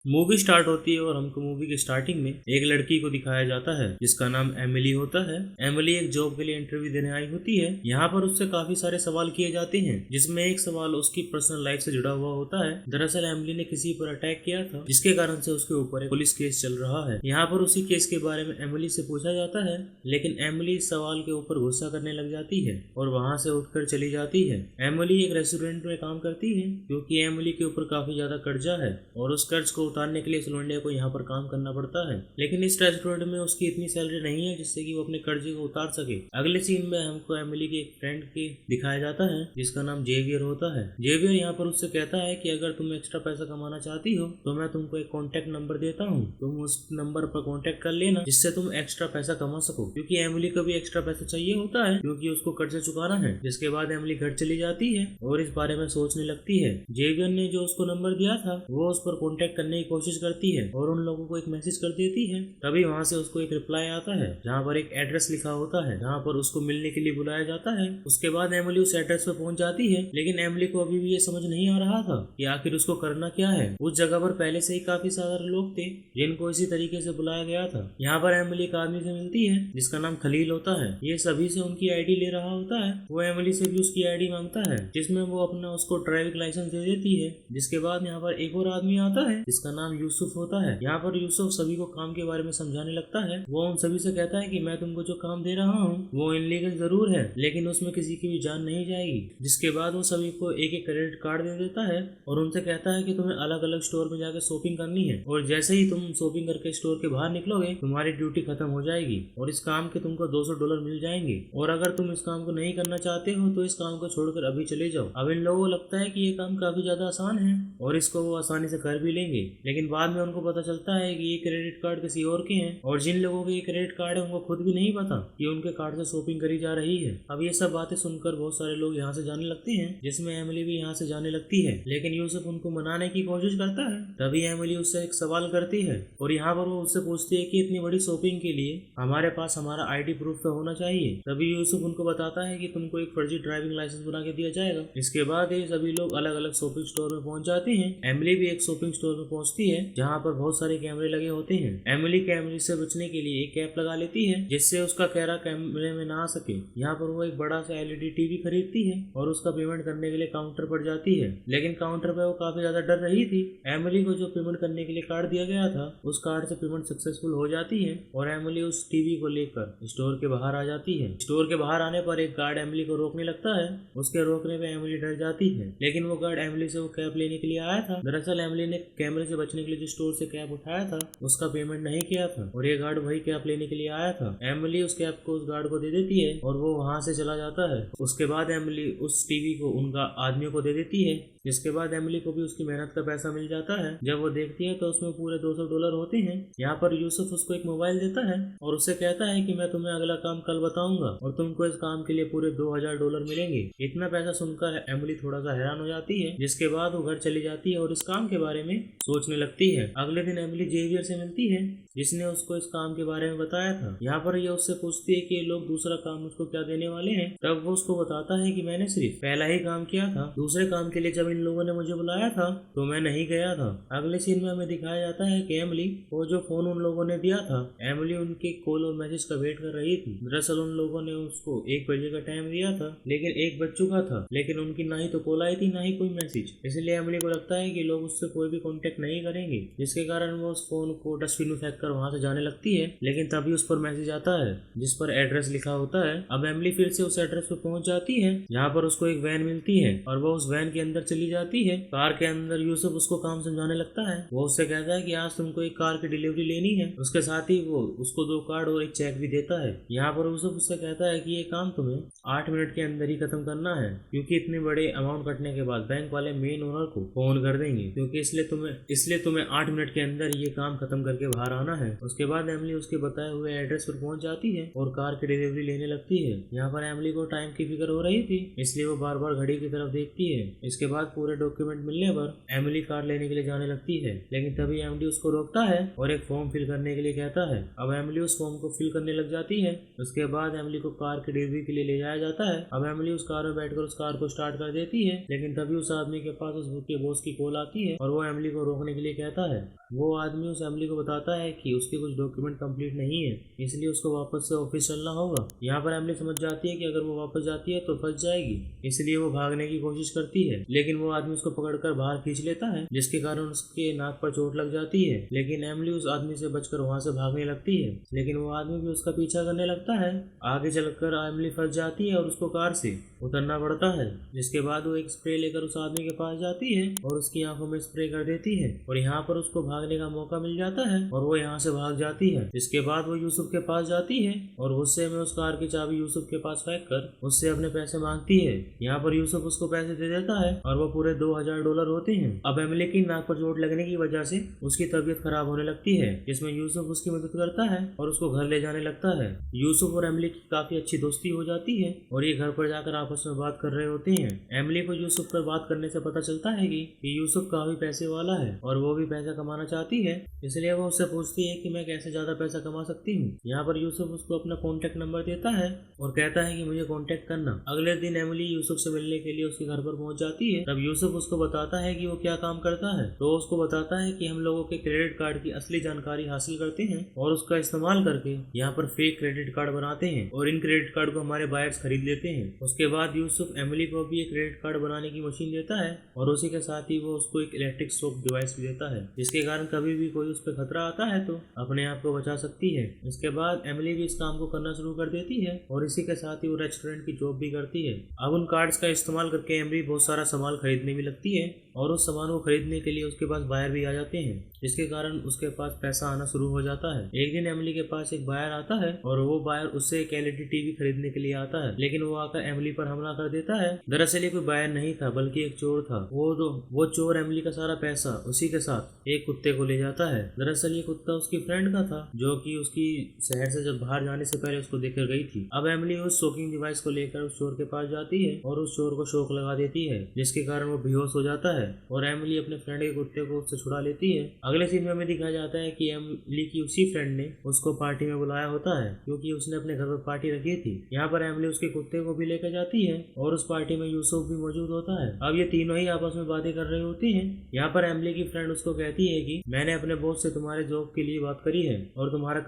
Movie start होती है और हमको मूवी के स्टार्टिंग में एक लड़की को दिखाया जाता है जिसका नाम एमिली होता है। एमिली एक जॉब के लिए इंटरव्यू देने आई होती है। यहाँ पर उससे काफी सारे सवाल किए जाते हैं जिसमें एक सवाल उसकी पर्सनल लाइफ से जुड़ा हुआ होता है। दरअसल एमिली ने किसी पर अटैक किया था जिसके कारण से उसके ऊपर एक पुलिस केस चल रहा है। यहाँ पर उसी केस के बारे में एमिली से पूछा जाता है, लेकिन एमिली इस सवाल के ऊपर गुस्सा करने लग जाती है और वहाँ से उठकर चली जाती है। एमिली एक रेस्टोरेंट में काम करती है क्योंकि एमिली के ऊपर काफी ज्यादा कर्जा है और उस कर्ज को उतारने के लिए सिलोंडिया को यहाँ पर काम करना पड़ता है। लेकिन इस रेस्टोरेंट में उसकी इतनी सैलरी नहीं है जिससे कि वो अपने कर्जे को उतार सके। अगले सीन में हमको एमिली के एक फ्रेंड के दिखाया जाता है जिसका नाम जेवियर होता है। जेवियर यहाँ पर उससे कहता है कि अगर तुम एक्स्ट्रा पैसा कमाना चाहती हो तो मैं तुमको एक कॉन्टेक्ट नंबर देता हूँ, तुम उस नंबर पर कॉन्टेक्ट कर लेना जिससे तुम एक्स्ट्रा पैसा कमा सको, क्योंकि एमिली को भी एक्स्ट्रा पैसा चाहिए होता है क्योंकि उसको कर्जा चुकाना है। जिसके बाद एमिली घर चली जाती है और इस बारे में सोचने लगती है। जेवियर ने जो उसको नंबर दिया था वो उस पर कॉन्टेक्ट करने की कोशिश करती है और उन लोगों को एक मैसेज कर देती है। तभी वहाँ से उसको एक रिप्लाई आता है जहाँ पर एक एड्रेस लिखा होता है जहाँ पर उसको मिलने के लिए बुलाया जाता है। उसके बाद एमिली उस एड्रेस पे पहुंच जाती है, लेकिन एमिली को अभी भी ये समझ नहीं आ रहा था कि आखिर उसको करना क्या है। उस जगह पर पहले से ही काफी सारे लोग थे जिनको इसी तरीके से बुलाया गया था। यहाँ पर एमिली एक आदमी से मिलती है जिसका नाम खलील होता है। ये सभी से उनकी आईडी ले रहा होता है। वो एमिली से भी उसकी आईडी मांगता है जिसमें वो अपना उसको ड्राइविंग लाइसेंस दे देती है। जिसके बाद यहाँ पर एक और आदमी आता है जिसका नाम यूसुफ होता है। यहाँ पर यूसुफ सभी को काम के बारे में समझाने लगता है। वो उन सभी से कहता है कि मैं तुमको जो काम दे रहा हूँ वो इनलीगल जरूर है लेकिन उसमें किसी की भी जान नहीं जाएगी। जिसके बाद वो सभी को एक एक क्रेडिट कार्ड दे देता है और उनसे कहता है कि तुम्हें अलग अलग स्टोर में जाकर शॉपिंग करनी है और जैसे ही तुम शॉपिंग करके स्टोर के बाहर निकलोगे तुम्हारी ड्यूटी खत्म हो जाएगी और इस काम के तुमको $200 मिल जाएंगे। और अगर तुम इस काम को नहीं करना चाहते हो तो इस काम को छोड़कर अभी चले जाओ। अब इन लोगों को लगता है कि ये काम काफी ज्यादा आसान है और इसको वो आसानी से कर भी लेंगे, लेकिन बाद में उनको पता चलता है कि ये क्रेडिट कार्ड किसी और के हैं और जिन लोगों के ये क्रेडिट कार्ड है उनको खुद भी नहीं पता कि उनके कार्ड से शॉपिंग करी जा रही है। अब ये सब बातें सुनकर बहुत सारे लोग यहाँ से जाने लगते हैं जिसमें एमिली भी यहाँ से जाने लगती है, लेकिन यूसुफ उनको मनाने की कोशिश करता है। तभी एमिली उससे एक सवाल करती है और यहाँ पर वो उससे पूछती है कि इतनी बड़ी शॉपिंग के लिए हमारे पास हमारा आईडी प्रूफ तो होना चाहिए। तभी यूसुफ उनको बताता है कि तुमको एक फर्जी ड्राइविंग लाइसेंस बना के दिया जाएगा। इसके बाद ये सभी लोग अलग अलग शॉपिंग स्टोर में पहुंच जाते हैं। एमिली भी एक शॉपिंग स्टोर में पहुंचती है जहाँ पर बहुत सारे कैमरे लगे होते हैं। एमिली कैमरे से बचने के लिए एक कैप लगा लेती है जिससे उसका चेहरा कैमरे में ना आ सके। यहाँ पर वो एक बड़ा सा एलईडी टीवी खरीदती है और उसका पेमेंट करने के लिए काउंटर पर जाती है, लेकिन काउंटर पर वो काफी ज्यादा डर रही थी। एमिली को जो पेमेंट करने के लिए कार्ड दिया गया था उस कार्ड से पेमेंट सक्सेसफुल हो जाती है और एमिली उस टीवी को लेकर स्टोर के बाहर आ जाती है। स्टोर के बाहर आने पर एक गार्ड एमिली को रोकने लगता है। उसके रोकने पे एमिली डर जाती है, लेकिन वो गार्ड एमिली से वो कैप लेने के लिए आया था। दरअसल एमिली ने कैमरे से बचने के लिए जो स्टोर से कैप उठाया था उसका पेमेंट नहीं किया था और ये गार्ड वही कैप लेने के लिए आया था। एमिली उस कैप को उस गार्ड को दे देती है और वो वहाँ से चला जाता है। उसके बाद एमिली उस टीवी को उनका आदमियों को दे देती है, जिसके बाद एमिली को भी उसकी मेहनत का पैसा मिल जाता है। जब वो देखती है तो उसमें पूरे $200 होते हैं। यहाँ पर यूसुफ उसको एक मोबाइल देता है और उससे कहता है कि मैं तुम्हें अगला काम कल बताऊंगा और तुमको इस काम के लिए पूरे $2000 मिलेंगे। इतना पैसा सुनकर एमिली थोड़ा सा हैरान हो जाती है। जिसके बाद वो घर चली जाती है और इस काम के बारे में सोचने लगती है। अगले दिन एमिली जेवियर से मिलती है जिसने उसको इस काम के बारे में बताया था। यहाँ पर ये उससे पूछती है कि ये लोग दूसरा काम उसको क्या देने वाले हैं। तब वो उसको बताता है कि मैंने सिर्फ पहला ही काम किया था, दूसरे काम के लिए जब इन लोगों ने मुझे बुलाया था तो मैं नहीं गया था। अगले सीन में हमें दिखाया जाता है कि एमिली वो जो फोन उन लोगों ने दिया था, एमिली उनके कॉल और मैसेज का वेट कर रही थी। दरअसल उन लोगों ने उसको 1 बजे का टाइम दिया था लेकिन 1 बज चुका था, लेकिन उनकी ना ही तो कॉल आई थी ना ही कोई मैसेज। इसलिए एमिली को लगता है कि लोग उससे कोई भी कॉन्टेक्ट नहीं करेंगे, जिसके कारण वो उस फोन को डस्टबिन में फेंक कर वहाँ से जाने लगती है। लेकिन तभी उस पर मैसेज आता है जिस पर एड्रेस लिखा होता है। अब एमिली फिर से उस एड्रेस पर पहुंच जाती है जहाँ पर उसको एक वैन मिलती है और वो उस वैन के अंदर चली जाती है। कार के अंदर यूसुफ उसको काम समझाने लगता है। वो उससे कहता है कि आज तुमको एक कार की डिलीवरी लेनी है। उसके साथ ही वो उसको 2 कार्ड और एक चेक भी देता है। यहाँ पर यूसुफ उससे कहता है कि ये काम तुम्हें 8 मिनट के अंदर ही खत्म करना है, क्योंकि इतने बड़े अमाउंट कटने के बाद बैंक वाले मेन ओनर को फोन कर देंगे, क्योंकि इसलिए तुम्हें 8 मिनट के अंदर ये काम खत्म करके बाहर आना है। उसके बाद एमिली उसके बताए हुए एड्रेस पर पहुंच जाती है और कार की डिलीवरी लेने लगती है। यहाँ पर एमिली को टाइम की फिक्र हो रही थी, इसलिए वो बार बार घड़ी की तरफ देखती है। इसके बाद पूरे डॉक्यूमेंट मिलने पर एमिली कार लेने के लिए जाने लगती है, लेकिन तभी एमडी उसको रोकता है और एक फॉर्म फिल करने के लिए कहता है। अब एमिली उस फॉर्म को फिल करने लग जाती है। उसके बाद एमिली को कार की डिलीवरी के लिए ले जाया जाता है। अब एमिली उस कार में बैठकर उस कार को स्टार्ट कर देती है, लेकिन तभी उस आदमी के पास उसके बॉस की कॉल आती है और वो एमिली को रोकने के लिए कहता है। वो आदमी उस एमिली को बताता है कि उसके कुछ डॉक्यूमेंट कंप्लीट नहीं है, इसलिए उसको वापस से ऑफिस चलना होगा। यहाँ पर एमिली समझ जाती है कि अगर वो वापस जाती है तो फंस जाएगी, इसलिए वो भागने की कोशिश करती है, लेकिन वो आदमी उसको पकड़कर बाहर खींच लेता है, जिसके कारण उसके नाक पर चोट लग जाती है। लेकिन एमिली उस आदमी से बचकर वहाँ से भागने लगती है, लेकिन वो आदमी भी उसका पीछा करने लगता है। आगे चलकर एमिली फंस जाती है और उसको कार से उतरना पड़ता है, जिसके बाद वो एक स्प्रे लेकर उस आदमी के पास जाती है और उसकी आंखों में स्प्रे कर देती है और यहाँ पर उसको भागने का मौका मिल जाता है और वो यहाँ से भाग जाती है। जिसके बाद वो यूसुफ के पास जाती है और गुस्से में उस कार की चाबी यूसुफ के पास फेंक कर उससे अपने पैसे मांगती है। यहाँ पर यूसुफ उसको पैसे दे देता है और वो पूरे $2000 होते हैं। अब एमिली की नाक पर चोट लगने की वजह से उसकी तबीयत खराब होने लगती है, जिसमें यूसुफ उसकी मदद करता है और उसको घर ले जाने लगता है। यूसुफ और एमिली की काफी अच्छी दोस्ती हो जाती है और ये घर पर जाकर आपस में बात कर रहे होते हैं। एमिली को यूसुफ पर बात करने से पता चलता है कि यूसुफ काफी पैसे वाला है और वो भी पैसा कमाना चाहती है, इसलिए वो उससे पूछती है कि मैं कैसे ज्यादा पैसा कमा सकती हूँ। यहाँ पर यूसुफ उसको अपना कॉन्टेक्ट नंबर देता है और कहता है कि मुझे कॉन्टेक्ट करना। अगले दिन एमिली यूसुफ से मिलने के लिए उसके घर पर पहुंच जाती है। तब यूसुफ उसको बताता है कि वो क्या काम करता है, तो उसको बताता है कि हम लोगों के क्रेडिट कार्ड की असली जानकारी हासिल करते हैं और उसका इस्तेमाल करके यहाँ पर फेक क्रेडिट कार्ड बनाते हैं और इन क्रेडिट कार्ड को हमारे बायर्स खरीद लेते हैं। उसके बाद यूसुफ एमिली को भी एक क्रेडिट कार्ड बनाने की मशीन देता है और उसी के साथ ही वो उसको एक इलेक्ट्रिक शॉक डिवाइस भी देता है, जिसके कारण कभी भी कोई उस पर खतरा आता है तो अपने आप को बचा सकती है। इसके बाद एमिली भी इस काम को करना शुरू कर देती है और इसी के साथ ही वो रेस्टोरेंट की जॉब भी करती है। अब उन कार्ड्स का इस्तेमाल करके एमिली बहुत सारा सामान खरीदने भी लगती है और उस सामान को खरीदने के लिए उसके पास बायर भी आ जाते हैं, जिसके कारण उसके पास पैसा आना शुरू हो जाता है। एक दिन एमिली के पास एक बायर आता है और वो बायर उससे एक एलईडी टीवी खरीदने के लिए आता है, लेकिन वो आकर एमिली पर हमला कर देता है। दरअसल ये कोई बायर नहीं था बल्कि एक चोर था। वो चोर एमिली का सारा पैसा उसी के साथ एक कुत्ते को ले जाता है। दरअसल ये कुत्ता उसकी फ्रेंड का था, जो कि उसकी शहर से जब बाहर जाने से पहले उसको देकर गई थी। अब एमिली उस शॉकिंग डिवाइस को लेकर उस चोर के पास जाती है और उस चोर को शॉक लगा देती है, जिसके कारण वो बेहोश हो जाता है और एमिली अपने फ्रेंड के कुत्ते को उससे छुड़ा लेती है। अगले सीन में हमें दिखाया जाता है कि एमिली की उसी फ्रेंड ने उसको पार्टी में बुलाया होता है, क्योंकि उसने अपने घर पर पार्टी रखी थी। यहाँ पर एमिली उसके कुत्ते को भी लेकर जाती है और उस पार्टी में यूसुफ भी मौजूद होता है। अब ये तीनों ही आपस में बातें कर रहे होते हैं। यहाँ पर एमिली की फ्रेंड उसको कहती है कि मैंने अपने बॉस से तुम्हारे जॉब के लिए बात करी है और तुम्हारा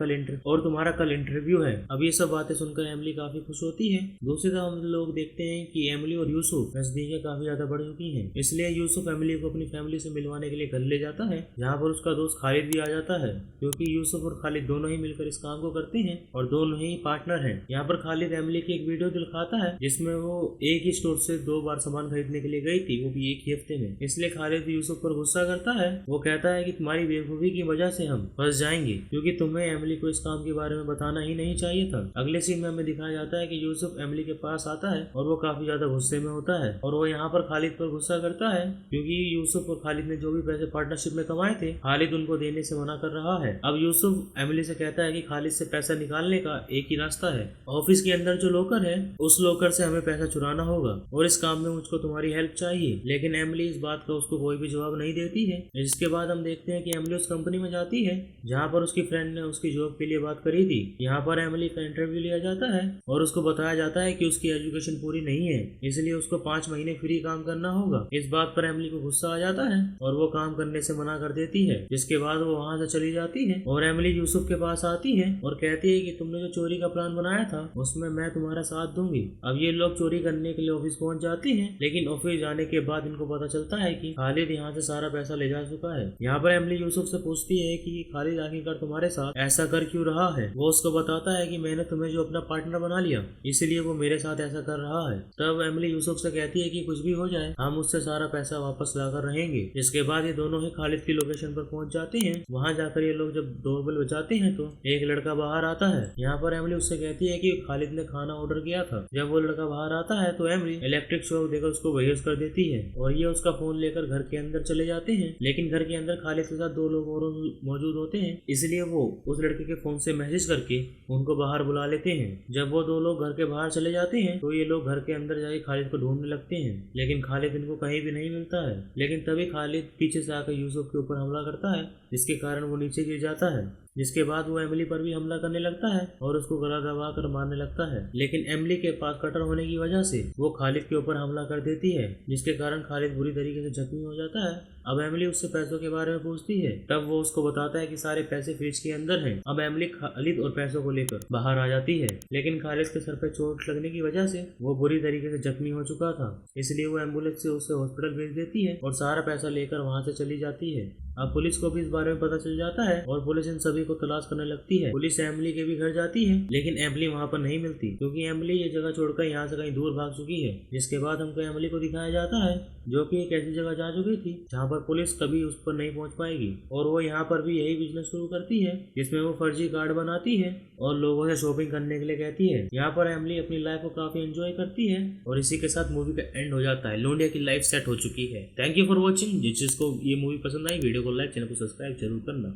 कल इंटरव्यू है। अब ये सब बातें सुनकर एमिली काफी खुश होती है। दूसरी तरफ हम लोग देखते हैं कि एमिली और यूसुफ नजदीकें काफी ज्यादा बढ़ चुकी हैं, इसलिए यूसुफ एमिली को अपनी फैमिली से मिलवाने के लिए घर ले जाता है, जहाँ पर उसका दोस्त खालिद भी आ जाता है, क्योंकि यूसुफ और खालिद दोनों ही मिलकर इस काम को करते हैं और दोनों ही पार्टनर हैं। यहाँ पर खालिद एमिली की एक वीडियो दिखाता है जिसमें वो एक ही स्टोर से 2 बार सामान खरीदने के लिए गई थी, वो भी एक ही हफ्ते में। इसलिए खालिद यूसुफ पर गुस्सा करता है। वो कहता है कि तुम्हारी बेवकूफी की वजह से हम फंस जाएंगे, क्योंकि तुम्हें एमिली को इस काम के बारे में बताना ही नहीं चाहिए था। अगले सीन में हमें दिखाया जाता है कि यूसुफ एमिली के पास आता है और वो काफी ज्यादा गुस्से में होता है और वो यहाँ पर खालिद पर गुस्सा करता है, क्योंकि यूसुफ और खालिद ने जो भी पैसे पार्टनरशिप में कमाए थे खालिद उनको देने से मना कर रहा है। अब यूसुफ एमिली से कहता है कि खालिद से पैसा निकालने का एक ही रास्ता है, ऑफिस के अंदर जो लॉकर है उस लॉकर से हमें पैसा चुराना होगा और इस काम में मुझको तुम्हारी हेल्प चाहिए। लेकिन एमिली इस बात का उसको कोई भी जवाब नहीं देती है। इसके बाद हम देखते हैं कि एमिली उस कंपनी में जाती है जहाँ पर उसकी फ्रेंड ने उसकी जॉब के लिए बात करी थी। यहाँ पर एमिली का इंटरव्यू लिया जाता है और उसको बताया जाता है कि उसकी एजुकेशन पूरी नहीं है, इसलिए उसको 5 महीने फ्री काम करना होगा। इस बात पर एमिली को गुस्सा आ जाता है और वो काम करने से मना कर देती है, जिसके बाद वो वहाँ से चली जाती है और एमिली यूसुफ के पास आती है और कहती है कि तुमने जो चोरी का प्लान बनाया था उसमें मैं तुम्हारा साथ दूंगी। अब ये लोग चोरी करने के लिए ऑफिस पहुंच जाते हैं, लेकिन ऑफिस जाने के बाद इनको पता चलता है कि खालिद यहाँ से सारा पैसा ले जा चुका है। यहाँ पर एमिली यूसुफ से पूछती है कि खालिद आखिरकार तुम्हारे साथ ऐसा कर क्यों रहा है। वो उसको बताता है कि मैंने तुम्हें जो अपना पार्टनर बना लिया इसलिए वो मेरे साथ ऐसा कर रहा है। तब एमिली यूसुफ से कहती है कि कुछ भी हो जाए हम उससे सारा पैसा वापस लाकर रहेंगे। इसके बाद ये दोनों ही खालिद की लोकेशन पर पर पहुंच जाते हैं। वहां जाकर ये लोग जब डोरबेल बजाते हैं तो एक लड़का बाहर आता है। यहाँ पर एमिली उससे कहती है कि खालिद ने खाना ऑर्डर किया था। जब वो लड़का बाहर आता है तो एमिली इलेक्ट्रिक शॉक देकर उसको बेहोश कर देती है और ये उसका फोन लेकर घर के अंदर चले जाते हैं। लेकिन घर के अंदर खालिद के साथ 2 लोग और मौजूद होते हैं, इसलिए वो उस लड़के के फोन से मैसेज करके उनको बाहर बुला लेते हैं। जब वो 2 लोग घर के बाहर चले जाते हैं तो ये लोग घर के अंदर जाके खालिद को ढूंढने लगते हैं, लेकिन खालिद इनको कहीं भी नहीं मिलता है। लेकिन तभी खालिद पीछे से आकर यूसुफ के ऊपर हमला करता है, जिसके कारण वो नीचे गिर जाता है। जिसके बाद वो एमिली पर भी हमला करने लगता है और उसको गला दबा कर मारने लगता है। लेकिन एमिली के पास कटर होने की वजह से वो खालिद के ऊपर हमला कर देती है, जिसके कारण खालिद बुरी तरीके से जख्मी हो जाता है। अब एमिली उससे पैसों के बारे में पूछती है, तब वो उसको बताता है कि सारे पैसे फ्रिज के अंदर हैं। अब एमिली खालिद और पैसों को लेकर बाहर आ जाती है, लेकिन खालिद के सर पे चोट लगने की वजह से वो बुरी तरीके से जख्मी हो चुका था, इसलिए वो एम्बुलेंस से उसे हॉस्पिटल भेज देती है और सारा पैसा लेकर वहाँ से चली जाती है। अब पुलिस को भी इस बारे में पता चल जाता है और पुलिस इन सभी को तलाश करने लगती है। पुलिस एमिली के भी घर जाती है, लेकिन एमिली वहाँ पर नहीं मिलती, क्योंकि एमिली ये जगह छोड़कर यहाँ से कहीं दूर भाग चुकी है। जिसके बाद हमको एमिली को दिखाया जाता है जो कि एक ऐसी जगह जा चुकी थी जहाँ पर पुलिस कभी उस पर नहीं पहुँच पाएगी, और वो यहाँ पर भी यही बिजनेस शुरू करती है, जिसमें वो फर्जी कार्ड बनाती है और लोगों से शॉपिंग करने के लिए कहती है। यहाँ पर एमिली अपनी लाइफ को काफी एंजॉय करती है और इसी के साथ मूवी का एंड हो जाता है। लोंडिया की लाइफ सेट हो चुकी है। Thank you for watching. जिस जिसको ये मूवी पसंद आई वीडियो को लाइक, चैनल को सब्सक्राइब जरूर करना।